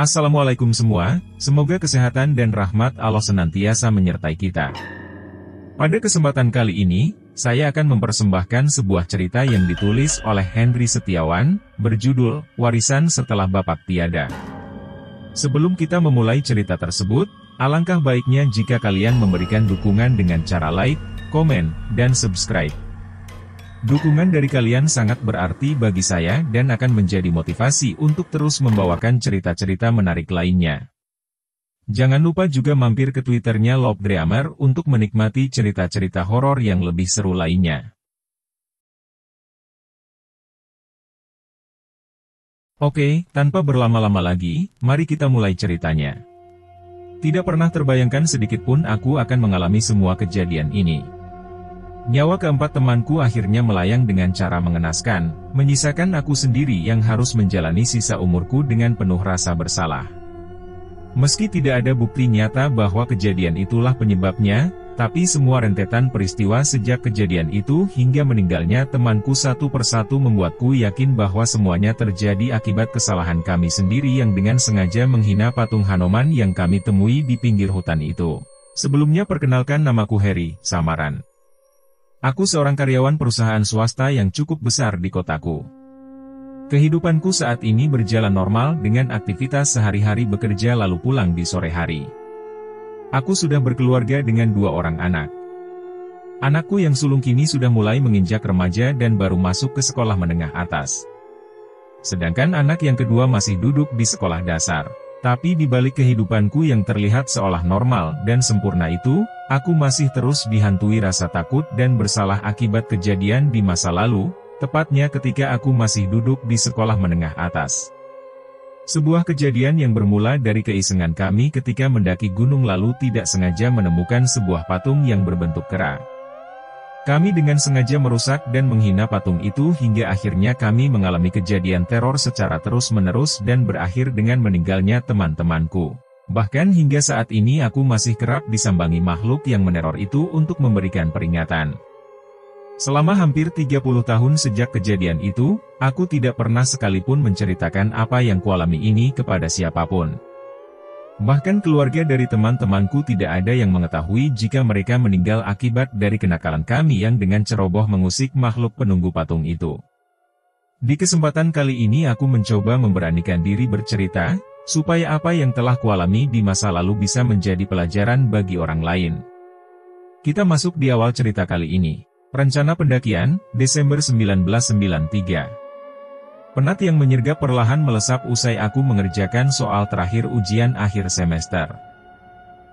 Assalamualaikum semua, semoga kesehatan dan rahmat Allah senantiasa menyertai kita. Pada kesempatan kali ini, saya akan mempersembahkan sebuah cerita yang ditulis oleh Henry Setiawan, berjudul, Warisan Setelah Bapak Tiada. Sebelum kita memulai cerita tersebut, alangkah baiknya jika kalian memberikan dukungan dengan cara like, komen, dan subscribe. Dukungan dari kalian sangat berarti bagi saya dan akan menjadi motivasi untuk terus membawakan cerita-cerita menarik lainnya. Jangan lupa juga mampir ke Twitternya Lobdramer untuk menikmati cerita-cerita horor yang lebih seru lainnya. Oke, tanpa berlama-lama lagi, mari kita mulai ceritanya. Tidak pernah terbayangkan sedikit pun aku akan mengalami semua kejadian ini. Nyawa keempat temanku akhirnya melayang dengan cara mengenaskan, menyisakan aku sendiri yang harus menjalani sisa umurku dengan penuh rasa bersalah. Meski tidak ada bukti nyata bahwa kejadian itulah penyebabnya, tapi semua rentetan peristiwa sejak kejadian itu hingga meninggalnya temanku satu persatu membuatku yakin bahwa semuanya terjadi akibat kesalahan kami sendiri yang dengan sengaja menghina patung Hanuman yang kami temui di pinggir hutan itu. Sebelumnya perkenalkan, namaku Heri, samaran. Aku seorang karyawan perusahaan swasta yang cukup besar di kotaku. Kehidupanku saat ini berjalan normal dengan aktivitas sehari-hari bekerja lalu pulang di sore hari. Aku sudah berkeluarga dengan 2 orang anak. Anakku yang sulung kini sudah mulai menginjak remaja dan baru masuk ke sekolah menengah atas. Sedangkan anak yang kedua masih duduk di sekolah dasar. Tapi di balik kehidupanku yang terlihat seolah normal dan sempurna itu, aku masih terus dihantui rasa takut dan bersalah akibat kejadian di masa lalu, tepatnya ketika aku masih duduk di sekolah menengah atas. Sebuah kejadian yang bermula dari keisengan kami ketika mendaki gunung lalu tidak sengaja menemukan sebuah patung yang berbentuk kera. Kami dengan sengaja merusak dan menghina patung itu hingga akhirnya kami mengalami kejadian teror secara terus-menerus dan berakhir dengan meninggalnya teman-temanku. Bahkan hingga saat ini aku masih kerap disambangi makhluk yang meneror itu untuk memberikan peringatan. Selama hampir 30 tahun sejak kejadian itu, aku tidak pernah sekalipun menceritakan apa yang kualami ini kepada siapapun. Bahkan keluarga dari teman-temanku tidak ada yang mengetahui jika mereka meninggal akibat dari kenakalan kami yang dengan ceroboh mengusik makhluk penunggu patung itu. Di kesempatan kali ini aku mencoba memberanikan diri bercerita, supaya apa yang telah kualami di masa lalu bisa menjadi pelajaran bagi orang lain. Kita masuk di awal cerita kali ini. Rencana pendakian, Desember 1993. Penat yang menyergap perlahan melesap usai aku mengerjakan soal terakhir ujian akhir semester.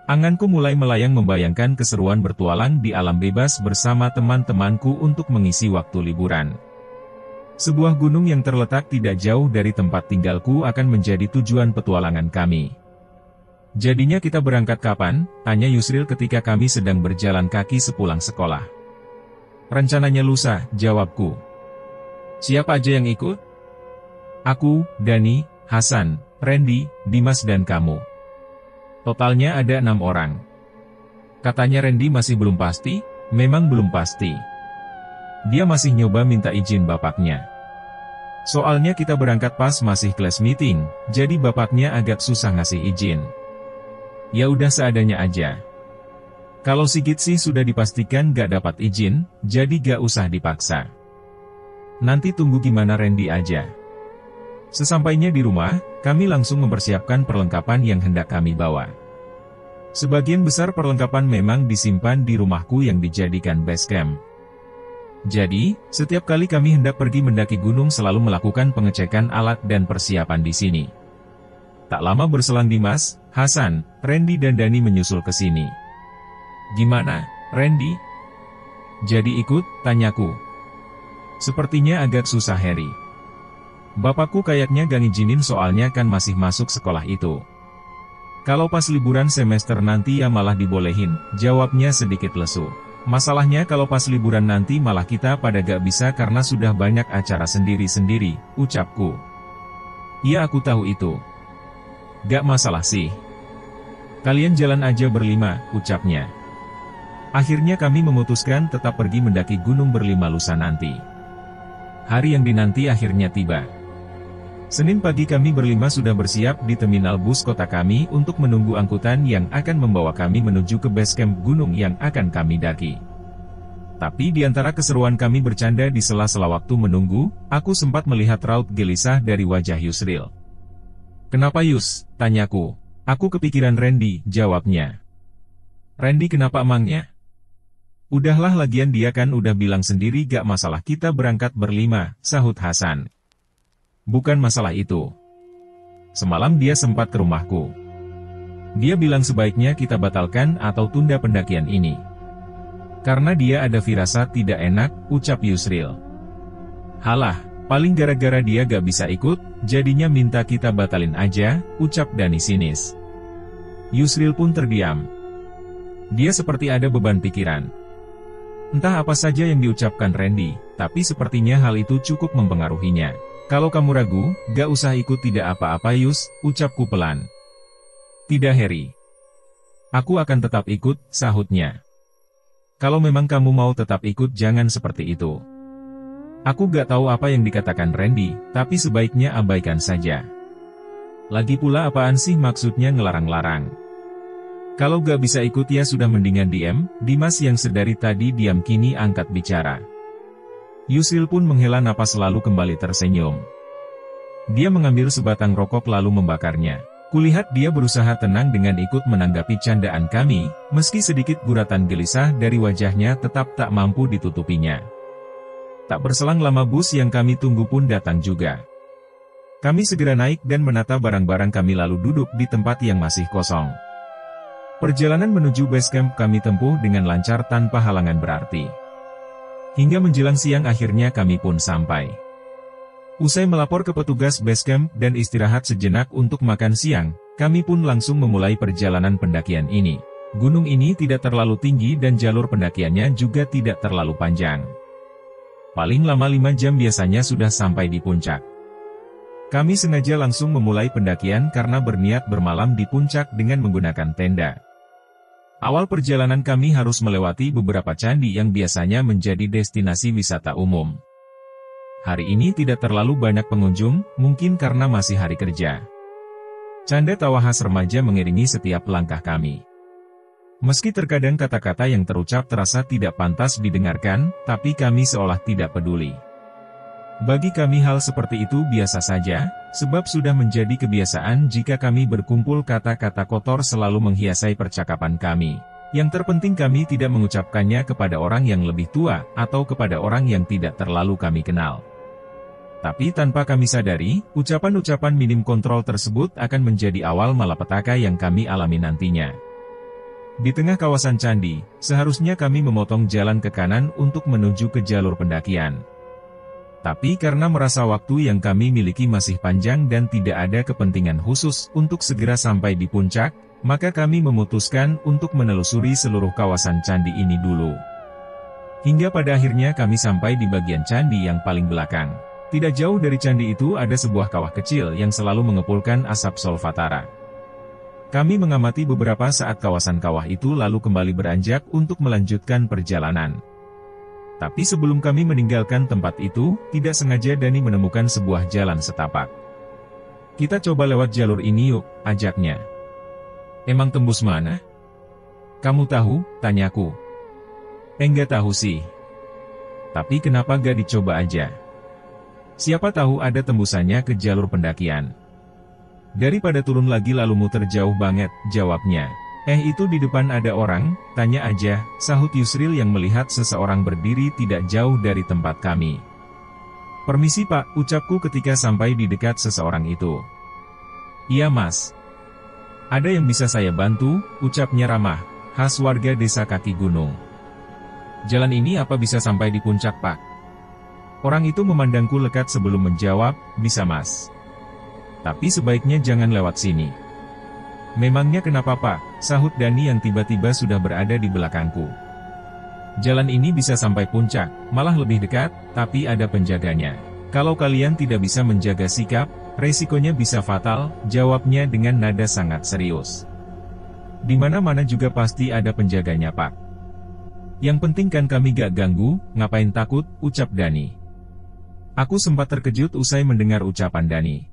Anganku mulai melayang membayangkan keseruan bertualang di alam bebas bersama teman-temanku untuk mengisi waktu liburan. Sebuah gunung yang terletak tidak jauh dari tempat tinggalku akan menjadi tujuan petualangan kami. Jadinya kita berangkat kapan? Tanya Yusril ketika kami sedang berjalan kaki sepulang sekolah. Rencananya lusa, jawabku. Siapa aja yang ikut? Aku, Dani, Hasan, Randy, Dimas dan kamu. Totalnya ada 6 orang. Katanya Randy masih belum pasti, memang belum pasti. Dia masih nyoba minta izin bapaknya. Soalnya kita berangkat pas masih class meeting, jadi bapaknya agak susah ngasih izin. Ya udah seadanya aja. Kalau Sigit sih sudah dipastikan gak dapat izin, jadi gak usah dipaksa. Nanti tunggu gimana Randy aja. Sesampainya di rumah, kami langsung mempersiapkan perlengkapan yang hendak kami bawa. Sebagian besar perlengkapan memang disimpan di rumahku yang dijadikan base camp. Jadi, setiap kali kami hendak pergi mendaki gunung selalu melakukan pengecekan alat dan persiapan di sini. Tak lama berselang Dimas, Hasan, Randy dan Dani menyusul ke sini. Gimana, Randy? Jadi ikut, tanyaku. Sepertinya agak susah Harry. Bapakku kayaknya gak ngizinin soalnya kan masih masuk sekolah itu. Kalau pas liburan semester nanti ya malah dibolehin, jawabnya sedikit lesu. Masalahnya kalau pas liburan nanti malah kita pada gak bisa karena sudah banyak acara sendiri-sendiri, ucapku. Iya aku tahu itu. Gak masalah sih. Kalian jalan aja berlima, ucapnya. Akhirnya kami memutuskan tetap pergi mendaki gunung berlima lusa nanti. Hari yang dinanti akhirnya tiba. Senin pagi kami berlima sudah bersiap di terminal bus kota kami untuk menunggu angkutan yang akan membawa kami menuju ke base camp gunung yang akan kami daki. Tapi di antara keseruan kami bercanda di sela-sela waktu menunggu, aku sempat melihat raut gelisah dari wajah Yusril. "Kenapa Yus?" tanyaku. "Aku kepikiran Randy," jawabnya. "Randy kenapa emangnya?" "Udahlah lagian dia kan udah bilang sendiri gak masalah kita berangkat berlima," sahut Hasan. "Bukan masalah itu. Semalam dia sempat ke rumahku. Dia bilang sebaiknya kita batalkan atau tunda pendakian ini. Karena dia ada firasat tidak enak," ucap Yusril. "Halah, paling gara-gara dia gak bisa ikut, jadinya minta kita batalin aja," ucap Dani sinis. Yusril pun terdiam. Dia seperti ada beban pikiran. Entah apa saja yang diucapkan Randy, tapi sepertinya hal itu cukup mempengaruhinya. "Kalau kamu ragu, gak usah ikut tidak apa-apa Yus," ucapku pelan. "Tidak Harry. Aku akan tetap ikut," sahutnya. "Kalau memang kamu mau tetap ikut jangan seperti itu. Aku gak tahu apa yang dikatakan Randy, tapi sebaiknya abaikan saja. Lagi pula apaan sih maksudnya ngelarang-larang? Kalau gak bisa ikut ya sudah mendingan diem." Dimas yang sedari tadi diam kini angkat bicara. Yusril pun menghela napas lalu kembali tersenyum. Dia mengambil sebatang rokok lalu membakarnya. Kulihat dia berusaha tenang dengan ikut menanggapi candaan kami, meski sedikit guratan gelisah dari wajahnya tetap tak mampu ditutupinya. Tak berselang lama bus yang kami tunggu pun datang juga. Kami segera naik dan menata barang-barang kami lalu duduk di tempat yang masih kosong. Perjalanan menuju base camp kami tempuh dengan lancar tanpa halangan berarti. Hingga menjelang siang akhirnya kami pun sampai. Usai melapor ke petugas base camp dan istirahat sejenak untuk makan siang, kami pun langsung memulai perjalanan pendakian ini. Gunung ini tidak terlalu tinggi dan jalur pendakiannya juga tidak terlalu panjang. Paling lama 5 jam biasanya sudah sampai di puncak. Kami sengaja langsung memulai pendakian karena berniat bermalam di puncak dengan menggunakan tenda. Awal perjalanan kami harus melewati beberapa candi yang biasanya menjadi destinasi wisata umum. Hari ini tidak terlalu banyak pengunjung, mungkin karena masih hari kerja. Canda tawa khas remaja mengiringi setiap langkah kami. Meski terkadang kata-kata yang terucap terasa tidak pantas didengarkan, tapi kami seolah tidak peduli. Bagi kami hal seperti itu biasa saja, sebab sudah menjadi kebiasaan jika kami berkumpul kata-kata kotor selalu menghiasi percakapan kami. Yang terpenting kami tidak mengucapkannya kepada orang yang lebih tua, atau kepada orang yang tidak terlalu kami kenal. Tapi tanpa kami sadari, ucapan-ucapan minim kontrol tersebut akan menjadi awal malapetaka yang kami alami nantinya. Di tengah kawasan candi, seharusnya kami memotong jalan ke kanan untuk menuju ke jalur pendakian. Tapi karena merasa waktu yang kami miliki masih panjang dan tidak ada kepentingan khusus untuk segera sampai di puncak, maka kami memutuskan untuk menelusuri seluruh kawasan candi ini dulu. Hingga pada akhirnya kami sampai di bagian candi yang paling belakang. Tidak jauh dari candi itu ada sebuah kawah kecil yang selalu mengepulkan asap solvatara. Kami mengamati beberapa saat kawasan kawah itu lalu kembali beranjak untuk melanjutkan perjalanan. Tapi sebelum kami meninggalkan tempat itu, tidak sengaja Dani menemukan sebuah jalan setapak. "Kita coba lewat jalur ini yuk," ajaknya. "Emang tembus mana?" "Kamu tahu?" tanyaku. "Enggak tahu sih. Tapi kenapa gak dicoba aja? Siapa tahu ada tembusannya ke jalur pendakian. Daripada turun lagi lalu muter jauh banget," jawabnya. Itu di depan ada orang?" "Tanya aja," sahut Yusril yang melihat seseorang berdiri tidak jauh dari tempat kami. "Permisi Pak," ucapku ketika sampai di dekat seseorang itu. "Iya Mas. Ada yang bisa saya bantu?" ucapnya ramah, khas warga desa kaki gunung. "Jalan ini apa bisa sampai di puncak Pak?" Orang itu memandangku lekat sebelum menjawab, "Bisa Mas. Tapi sebaiknya jangan lewat sini." "Memangnya kenapa Pak?" sahut Dani yang tiba-tiba sudah berada di belakangku. "Jalan ini bisa sampai puncak, malah lebih dekat, tapi ada penjaganya. Kalau kalian tidak bisa menjaga sikap, resikonya bisa fatal," jawabnya dengan nada sangat serius. "Di mana-mana juga pasti ada penjaganya Pak. Yang penting kan kami gak ganggu, ngapain takut," ucap Dani. Aku sempat terkejut usai mendengar ucapan Dani.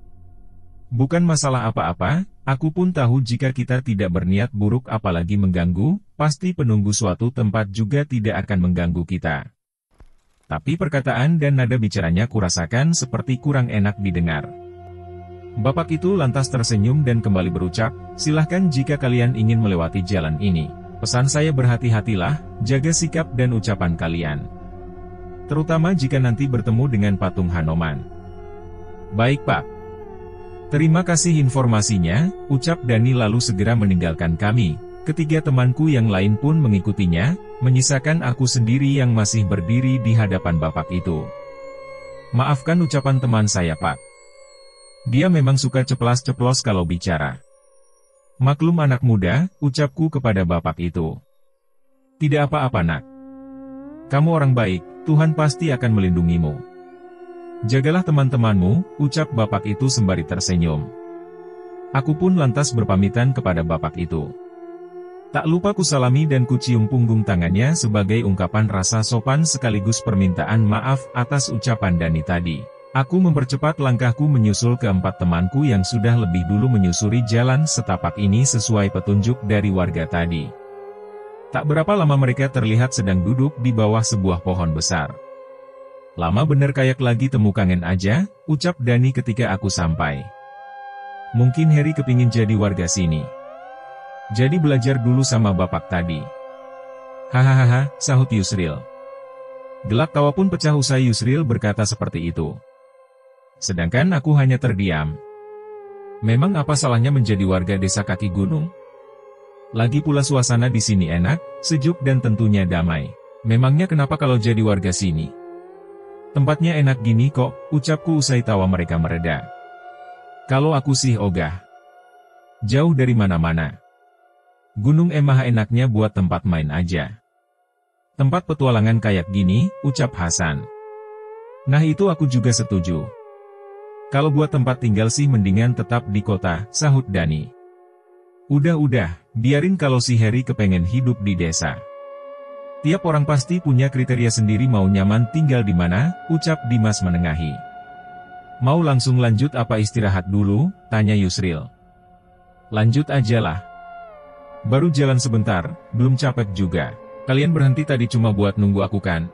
Bukan masalah apa-apa, aku pun tahu jika kita tidak berniat buruk apalagi mengganggu, pasti penunggu suatu tempat juga tidak akan mengganggu kita. Tapi perkataan dan nada bicaranya kurasakan seperti kurang enak didengar. Bapak itu lantas tersenyum dan kembali berucap, "Silahkan jika kalian ingin melewati jalan ini. Pesan saya berhati-hatilah, jaga sikap dan ucapan kalian. Terutama jika nanti bertemu dengan patung Hanoman." "Baik Pak. Terima kasih informasinya," ucap Dani lalu segera meninggalkan kami. Ketiga temanku yang lain pun mengikutinya, menyisakan aku sendiri yang masih berdiri di hadapan bapak itu. "Maafkan ucapan teman saya Pak. Dia memang suka ceplas-ceplos kalau bicara. Maklum anak muda," ucapku kepada bapak itu. "Tidak apa-apa nak. Kamu orang baik, Tuhan pasti akan melindungimu. Jagalah teman-temanmu," ucap bapak itu sembari tersenyum. Aku pun lantas berpamitan kepada bapak itu. Tak lupa kusalami dan kucium punggung tangannya sebagai ungkapan rasa sopan sekaligus permintaan maaf atas ucapan Dani tadi. Aku mempercepat langkahku menyusul keempat temanku yang sudah lebih dulu menyusuri jalan setapak ini sesuai petunjuk dari warga tadi. Tak berapa lama mereka terlihat sedang duduk di bawah sebuah pohon besar. "Lama bener kayak lagi temu kangen aja," ucap Dani ketika aku sampai. "Mungkin Heri kepingin jadi warga sini. Jadi belajar dulu sama bapak tadi." "Hahaha," sahut Yusril. Gelak tawa pun pecah usai Yusril berkata seperti itu. Sedangkan aku hanya terdiam. Memang apa salahnya menjadi warga desa kaki gunung? Lagi pula suasana di sini enak, sejuk dan tentunya damai. Memangnya kenapa kalau jadi warga sini? Tempatnya enak gini kok, ucapku usai tawa mereka mereda. Kalau aku sih ogah. Jauh dari mana-mana. Gunung emang enaknya buat tempat main aja. Tempat petualangan kayak gini, ucap Hasan. Nah itu aku juga setuju. Kalau buat tempat tinggal sih mendingan tetap di kota, sahut Dani. Udah, biarin kalau si Heri kepengen hidup di desa. Tiap orang pasti punya kriteria sendiri mau nyaman tinggal di mana, ucap Dimas menengahi. Mau langsung lanjut apa istirahat dulu, tanya Yusril. Lanjut aja lah. Baru jalan sebentar, belum capek juga. Kalian berhenti tadi cuma buat nunggu aku kan?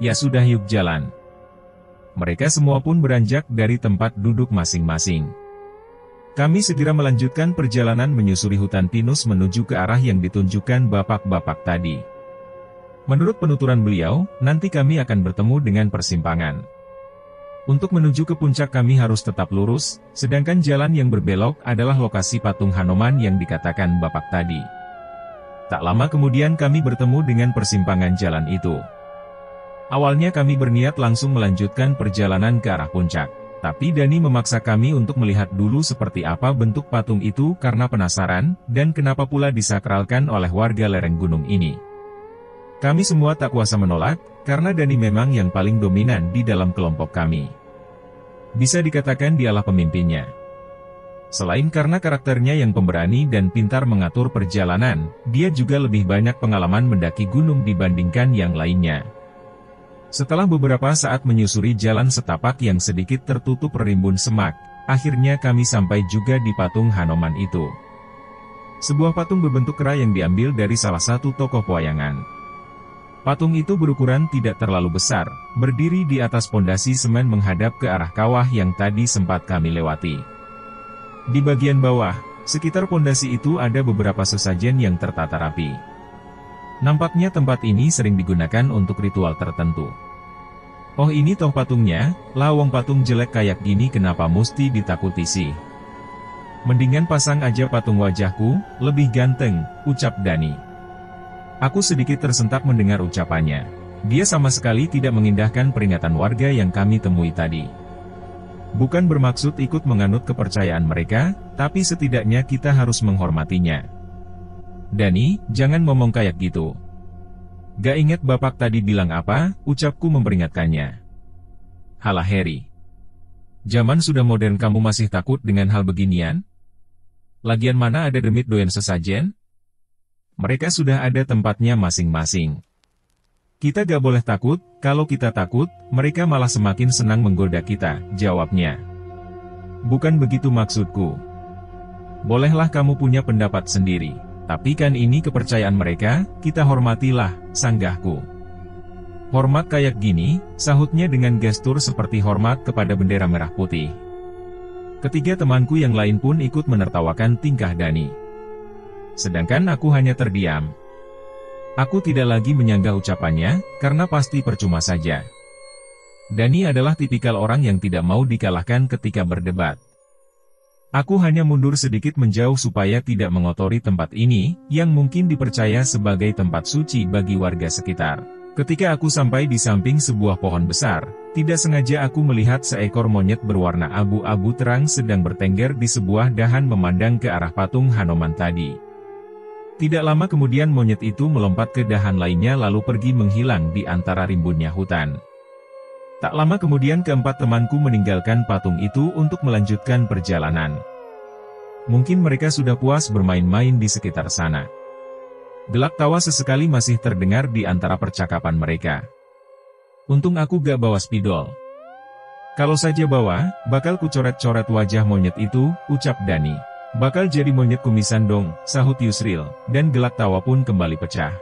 Ya sudah yuk jalan. Mereka semua pun beranjak dari tempat duduk masing-masing. Kami segera melanjutkan perjalanan menyusuri hutan pinus menuju ke arah yang ditunjukkan bapak-bapak tadi. Menurut penuturan beliau, nanti kami akan bertemu dengan persimpangan. Untuk menuju ke puncak kami harus tetap lurus, sedangkan jalan yang berbelok adalah lokasi patung Hanoman yang dikatakan bapak tadi. Tak lama kemudian kami bertemu dengan persimpangan jalan itu. Awalnya kami berniat langsung melanjutkan perjalanan ke arah puncak. Tapi Dani memaksa kami untuk melihat dulu seperti apa bentuk patung itu karena penasaran, dan kenapa pula disakralkan oleh warga lereng gunung ini. Kami semua tak kuasa menolak, karena Dani memang yang paling dominan di dalam kelompok kami. Bisa dikatakan dialah pemimpinnya. Selain karena karakternya yang pemberani dan pintar mengatur perjalanan, dia juga lebih banyak pengalaman mendaki gunung dibandingkan yang lainnya. Setelah beberapa saat menyusuri jalan setapak yang sedikit tertutup rimbun semak, akhirnya kami sampai juga di patung Hanoman itu. Sebuah patung berbentuk kera yang diambil dari salah satu tokoh pewayangan. Patung itu berukuran tidak terlalu besar, berdiri di atas pondasi semen menghadap ke arah kawah yang tadi sempat kami lewati. Di bagian bawah, sekitar pondasi itu ada beberapa sesajen yang tertata rapi. Nampaknya tempat ini sering digunakan untuk ritual tertentu. Oh ini toh patungnya, lawang patung jelek kayak gini kenapa mesti ditakuti sih? Mendingan pasang aja patung wajahku, lebih ganteng, ucap Dani. Aku sedikit tersentak mendengar ucapannya. Dia sama sekali tidak mengindahkan peringatan warga yang kami temui tadi. Bukan bermaksud ikut menganut kepercayaan mereka, tapi setidaknya kita harus menghormatinya. Dani, jangan ngomong kayak gitu. Gak inget bapak tadi bilang apa, ucapku memperingatkannya. Halah Heri. Zaman sudah modern kamu masih takut dengan hal beginian? Lagian mana ada demit doyan sesajen? Mereka sudah ada tempatnya masing-masing. Kita gak boleh takut, kalau kita takut, mereka malah semakin senang menggoda kita, jawabnya. Bukan begitu maksudku. Bolehlah kamu punya pendapat sendiri, tapi kan ini kepercayaan mereka, kita hormatilah, sanggahku. Hormat kayak gini, sahutnya dengan gestur seperti hormat kepada bendera merah putih. Ketiga temanku yang lain pun ikut menertawakan tingkah Dani. Sedangkan aku hanya terdiam. Aku tidak lagi menyanggah ucapannya, karena pasti percuma saja. Dani adalah tipikal orang yang tidak mau dikalahkan ketika berdebat. Aku hanya mundur sedikit menjauh supaya tidak mengotori tempat ini, yang mungkin dipercaya sebagai tempat suci bagi warga sekitar. Ketika aku sampai di samping sebuah pohon besar, tidak sengaja aku melihat seekor monyet berwarna abu-abu terang sedang bertengger di sebuah dahan memandang ke arah patung Hanuman tadi. Tidak lama kemudian monyet itu melompat ke dahan lainnya lalu pergi menghilang di antara rimbunnya hutan. Tak lama kemudian keempat temanku meninggalkan patung itu untuk melanjutkan perjalanan. Mungkin mereka sudah puas bermain-main di sekitar sana. Gelak tawa sesekali masih terdengar di antara percakapan mereka. Untung aku gak bawa spidol. Kalau saja bawa, bakal kucoret-coret wajah monyet itu, ucap Dani. Bakal jadi monyet kumisan dong, sahut Yusril, dan gelak tawa pun kembali pecah.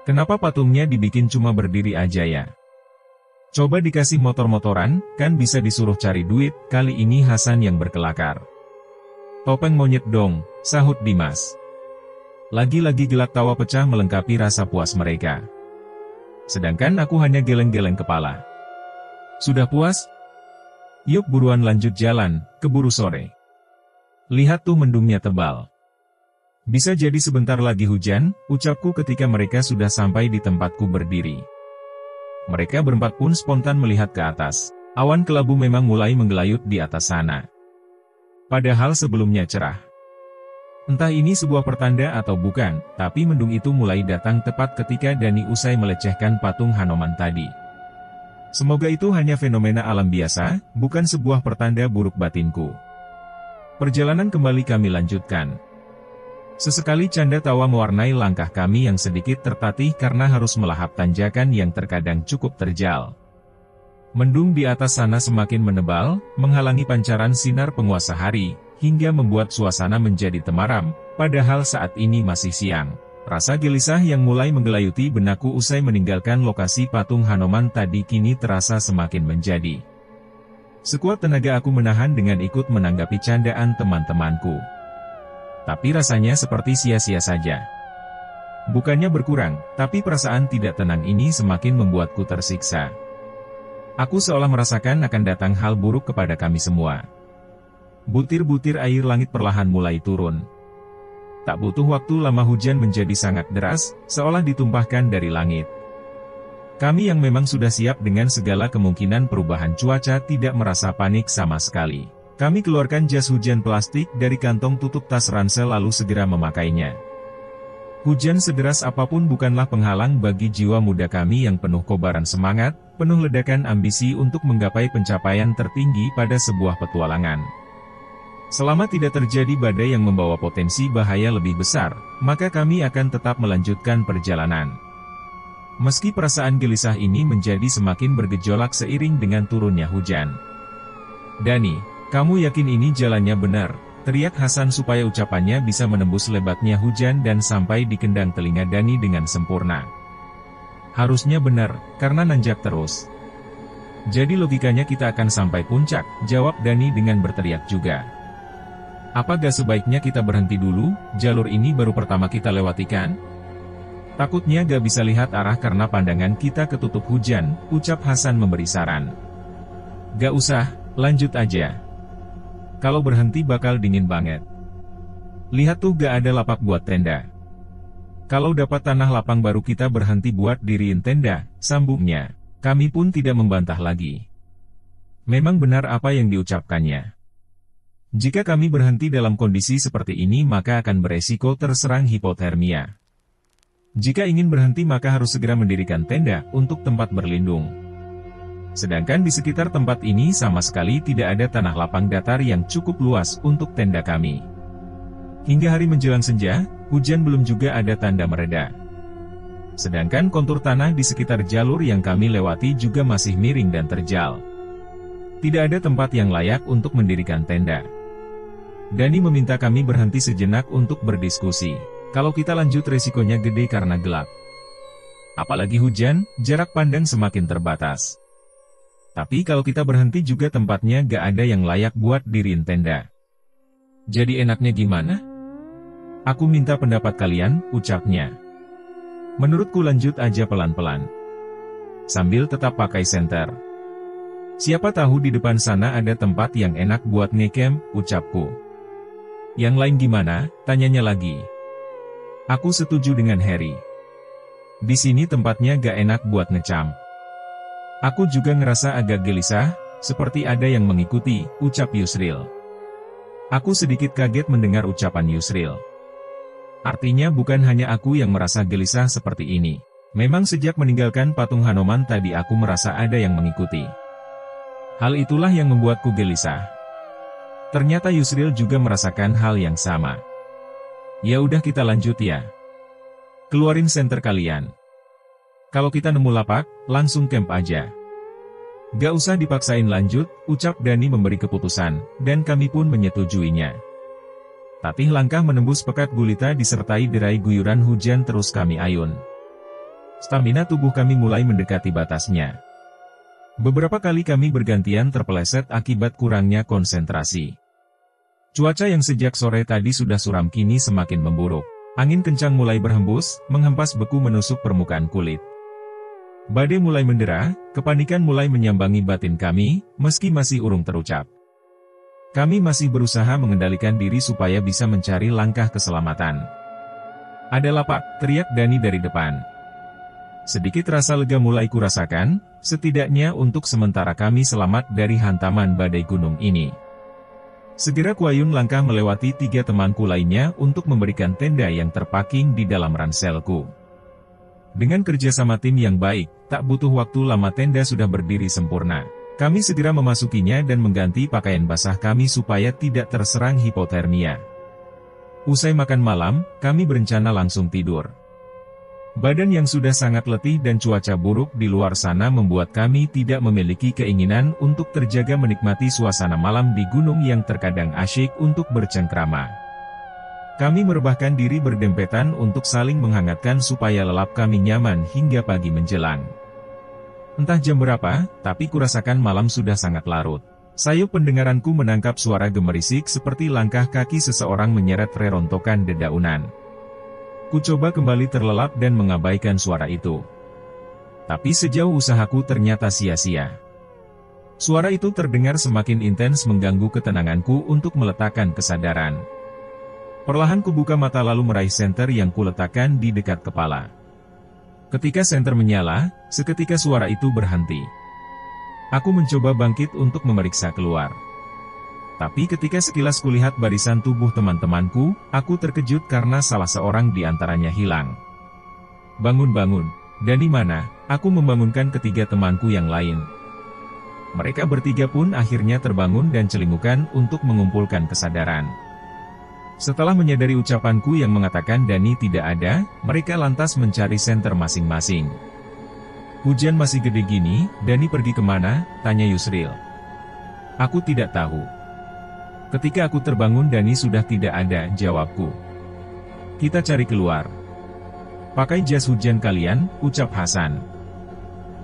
Kenapa patungnya dibikin cuma berdiri aja ya? Coba dikasih motor-motoran, kan bisa disuruh cari duit, kali ini Hasan yang berkelakar. Topeng monyet dong, sahut Dimas. Lagi-lagi gelak tawa pecah melengkapi rasa puas mereka. Sedangkan aku hanya geleng-geleng kepala. Sudah puas? Yuk buruan lanjut jalan, keburu sore. Lihat tuh mendungnya tebal. Bisa jadi sebentar lagi hujan, ucapku ketika mereka sudah sampai di tempatku berdiri. Mereka berempat pun spontan melihat ke atas. Awan kelabu memang mulai menggelayut di atas sana. Padahal sebelumnya cerah. Entah ini sebuah pertanda atau bukan, tapi mendung itu mulai datang tepat ketika Dani usai melecehkan patung Hanuman tadi. Semoga itu hanya fenomena alam biasa, bukan sebuah pertanda buruk batinku. Perjalanan kembali kami lanjutkan. Sesekali canda tawa mewarnai langkah kami yang sedikit tertatih karena harus melahap tanjakan yang terkadang cukup terjal. Mendung di atas sana semakin menebal, menghalangi pancaran sinar penguasa hari, hingga membuat suasana menjadi temaram, padahal saat ini masih siang. Rasa gelisah yang mulai menggelayuti benakku usai meninggalkan lokasi patung Hanuman tadi kini terasa semakin menjadi. Sekuat tenaga aku menahan dengan ikut menanggapi candaan teman-temanku. Tapi rasanya seperti sia-sia saja. Bukannya berkurang, tapi perasaan tidak tenang ini semakin membuatku tersiksa. Aku seolah merasakan akan datang hal buruk kepada kami semua. Butir-butir air langit perlahan mulai turun. Tak butuh waktu lama hujan menjadi sangat deras, seolah ditumpahkan dari langit. Kami yang memang sudah siap dengan segala kemungkinan perubahan cuaca tidak merasa panik sama sekali. Kami keluarkan jas hujan plastik dari kantong tutup tas ransel lalu segera memakainya. Hujan sederas apapun bukanlah penghalang bagi jiwa muda kami yang penuh kobaran semangat, penuh ledakan ambisi untuk menggapai pencapaian tertinggi pada sebuah petualangan. Selama tidak terjadi badai yang membawa potensi bahaya lebih besar, maka kami akan tetap melanjutkan perjalanan. Meski perasaan gelisah ini menjadi semakin bergejolak seiring dengan turunnya hujan. Dani, kamu yakin ini jalannya benar? Teriak Hasan supaya ucapannya bisa menembus lebatnya hujan dan sampai di kendang telinga Dani dengan sempurna. Harusnya benar, karena nanjak terus. Jadi logikanya kita akan sampai puncak, jawab Dani dengan berteriak juga. Apa gak sebaiknya kita berhenti dulu, jalur ini baru pertama kita lewati kan? Takutnya gak bisa lihat arah karena pandangan kita ketutup hujan, ucap Hasan memberi saran. Gak usah, lanjut aja. Kalau berhenti bakal dingin banget. Lihat tuh gak ada lapak buat tenda. Kalau dapat tanah lapang baru kita berhenti buat diriin tenda, sambungnya. Kami pun tidak membantah lagi. Memang benar apa yang diucapkannya. Jika kami berhenti dalam kondisi seperti ini maka akan beresiko terserang hipotermia. Jika ingin berhenti maka harus segera mendirikan tenda untuk tempat berlindung. Sedangkan di sekitar tempat ini sama sekali tidak ada tanah lapang datar yang cukup luas untuk tenda kami. Hingga hari menjelang senja, hujan belum juga ada tanda mereda. Sedangkan kontur tanah di sekitar jalur yang kami lewati juga masih miring dan terjal. Tidak ada tempat yang layak untuk mendirikan tenda. Dani meminta kami berhenti sejenak untuk berdiskusi. Kalau kita lanjut resikonya gede karena gelap. Apalagi hujan, jarak pandang semakin terbatas. Tapi kalau kita berhenti juga tempatnya gak ada yang layak buat diriin tenda. Jadi enaknya gimana? Aku minta pendapat kalian, ucapnya. Menurutku lanjut aja pelan-pelan. Sambil tetap pakai senter. Siapa tahu di depan sana ada tempat yang enak buat ngecamp, ucapku. Yang lain gimana? Tanyanya lagi. Aku setuju dengan Harry. Di sini tempatnya gak enak buat ngecamp. Aku juga ngerasa agak gelisah, seperti ada yang mengikuti, ucap Yusril. Aku sedikit kaget mendengar ucapan Yusril. Artinya bukan hanya aku yang merasa gelisah seperti ini. Memang sejak meninggalkan patung Hanuman tadi aku merasa ada yang mengikuti. Hal itulah yang membuatku gelisah. Ternyata Yusril juga merasakan hal yang sama. Ya udah kita lanjut ya. Keluarin senter kalian. Kalau kita nemu lapak, langsung camp aja. Gak usah dipaksain lanjut, ucap Dani memberi keputusan, dan kami pun menyetujuinya. Tapi langkah menembus pekat gulita disertai derai guyuran hujan terus kami ayun. Stamina tubuh kami mulai mendekati batasnya. Beberapa kali kami bergantian terpeleset akibat kurangnya konsentrasi. Cuaca yang sejak sore tadi sudah suram kini semakin memburuk. Angin kencang mulai berhembus, menghempas beku menusuk permukaan kulit. Badai mulai mendera, kepanikan mulai menyambangi batin kami, meski masih urung terucap. Kami masih berusaha mengendalikan diri supaya bisa mencari langkah keselamatan. Ada lapak, teriak Dani dari depan. Sedikit rasa lega mulai kurasakan, setidaknya untuk sementara kami selamat dari hantaman badai gunung ini. Segera kuayun langkah melewati 3 temanku lainnya untuk memberikan tenda yang terpaking di dalam ranselku. Dengan kerjasama tim yang baik, tak butuh waktu lama tenda sudah berdiri sempurna. Kami segera memasukinya dan mengganti pakaian basah kami supaya tidak terserang hipotermia. Usai makan malam, kami berencana langsung tidur. Badan yang sudah sangat letih dan cuaca buruk di luar sana membuat kami tidak memiliki keinginan untuk terjaga menikmati suasana malam di gunung yang terkadang asyik untuk bercengkrama. Kami merebahkan diri berdempetan untuk saling menghangatkan supaya lelap kami nyaman hingga pagi menjelang. Entah jam berapa, tapi kurasakan malam sudah sangat larut. Sayup pendengaranku menangkap suara gemerisik seperti langkah kaki seseorang menyeret rerontokan dedaunan. Ku coba kembali terlelap dan mengabaikan suara itu. Tapi sejauh usahaku ternyata sia-sia. Suara itu terdengar semakin intens mengganggu ketenanganku untuk meletakkan kesadaran. Perlahan ku buka mata lalu meraih senter yang kuletakkan di dekat kepala. Ketika senter menyala, seketika suara itu berhenti. Aku mencoba bangkit untuk memeriksa keluar. Tapi ketika sekilas kulihat barisan tubuh teman-temanku, aku terkejut karena salah seorang di antaranya hilang. Bangun-bangun, Dani mana? Aku membangunkan ketiga temanku yang lain. Mereka bertiga pun akhirnya terbangun dan celingukan untuk mengumpulkan kesadaran. Setelah menyadari ucapanku yang mengatakan Dani tidak ada, mereka lantas mencari senter masing-masing. Hujan masih gede gini, Dani pergi kemana? Tanya Yusril. Aku tidak tahu. Ketika aku terbangun Dani sudah tidak ada, jawabku. Kita cari keluar. Pakai jas hujan kalian, ucap Hasan.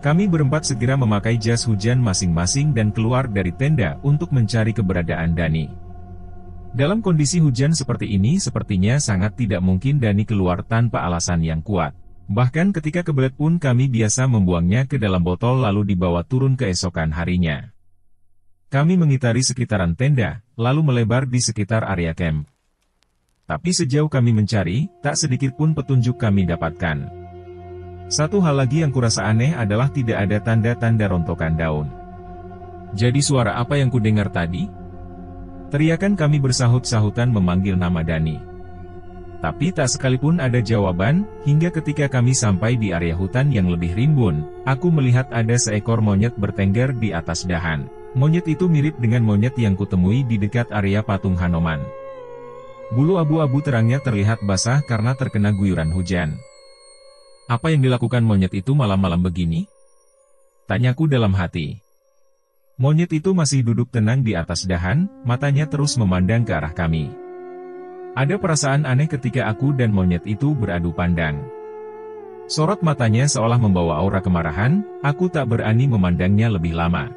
Kami berempat segera memakai jas hujan masing-masing dan keluar dari tenda untuk mencari keberadaan Dani. Dalam kondisi hujan seperti ini sepertinya sangat tidak mungkin Dani keluar tanpa alasan yang kuat. Bahkan ketika kebelet pun kami biasa membuangnya ke dalam botol lalu dibawa turun keesokan harinya. Kami mengitari sekitaran tenda, lalu melebar di sekitar area camp. Tapi sejauh kami mencari, tak sedikit pun petunjuk kami dapatkan. Satu hal lagi yang kurasa aneh adalah tidak ada tanda-tanda rontokan daun. Jadi suara apa yang kudengar tadi? Teriakan kami bersahut-sahutan memanggil nama Dani. Tapi tak sekalipun ada jawaban, hingga ketika kami sampai di area hutan yang lebih rimbun, aku melihat ada seekor monyet bertengger di atas dahan. Monyet itu mirip dengan monyet yang kutemui di dekat area patung Hanuman. Bulu abu-abu terangnya terlihat basah karena terkena guyuran hujan. Apa yang dilakukan monyet itu malam-malam begini? Tanyaku dalam hati. Monyet itu masih duduk tenang di atas dahan, matanya terus memandang ke arah kami. Ada perasaan aneh ketika aku dan monyet itu beradu pandang. Sorot matanya seolah membawa aura kemarahan, aku tak berani memandangnya lebih lama.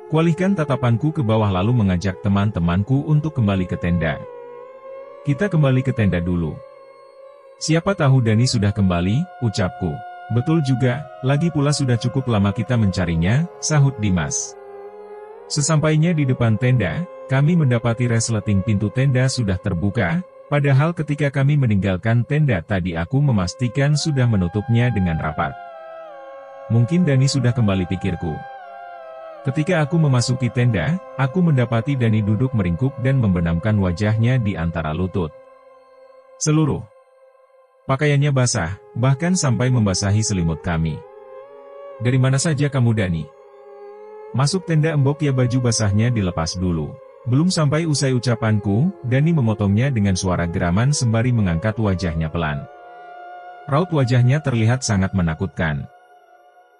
Kualihkan tatapanku ke bawah lalu mengajak teman-temanku untuk kembali ke tenda. Kita kembali ke tenda dulu. Siapa tahu Dani sudah kembali, ucapku. Betul juga, lagi pula sudah cukup lama kita mencarinya, sahut Dimas. Sesampainya di depan tenda, kami mendapati resleting pintu tenda sudah terbuka, padahal ketika kami meninggalkan tenda tadi aku memastikan sudah menutupnya dengan rapat. Mungkin Dani sudah kembali, pikirku. Ketika aku memasuki tenda, aku mendapati Dani duduk meringkuk dan membenamkan wajahnya di antara lutut. Seluruh pakaiannya basah, bahkan sampai membasahi selimut kami. Dari mana saja kamu, Dani? Masuk tenda embok ya, baju basahnya dilepas dulu. Belum sampai usai ucapanku, Dani memotongnya dengan suara geraman sembari mengangkat wajahnya pelan. Raut wajahnya terlihat sangat menakutkan.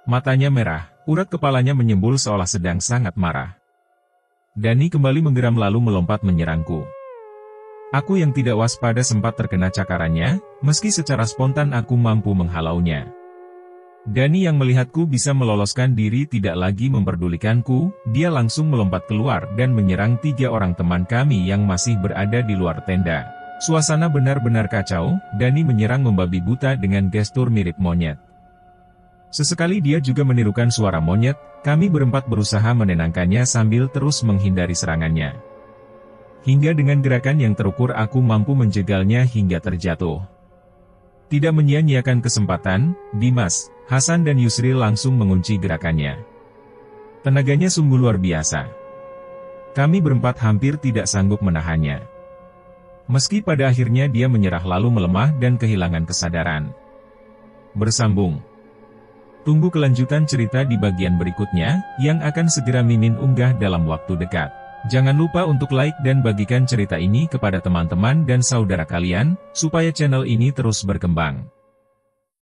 Matanya merah, urat kepalanya menyembul seolah sedang sangat marah. Dani kembali menggeram lalu melompat menyerangku. Aku yang tidak waspada sempat terkena cakarannya, meski secara spontan aku mampu menghalaunya. Dani yang melihatku bisa meloloskan diri tidak lagi memperdulikanku, dia langsung melompat keluar dan menyerang 3 orang teman kami yang masih berada di luar tenda. Suasana benar-benar kacau, Dani menyerang membabi buta dengan gestur mirip monyet. Sesekali dia juga menirukan suara monyet, kami berempat berusaha menenangkannya sambil terus menghindari serangannya. Hingga dengan gerakan yang terukur aku mampu menjegalnya hingga terjatuh. Tidak menyia-nyiakan kesempatan, Dimas, Hasan dan Yusril langsung mengunci gerakannya. Tenaganya sungguh luar biasa. Kami berempat hampir tidak sanggup menahannya. Meski pada akhirnya dia menyerah lalu melemah dan kehilangan kesadaran. Bersambung. Tunggu kelanjutan cerita di bagian berikutnya, yang akan segera Mimin unggah dalam waktu dekat. Jangan lupa untuk like dan bagikan cerita ini kepada teman-teman dan saudara kalian, supaya channel ini terus berkembang.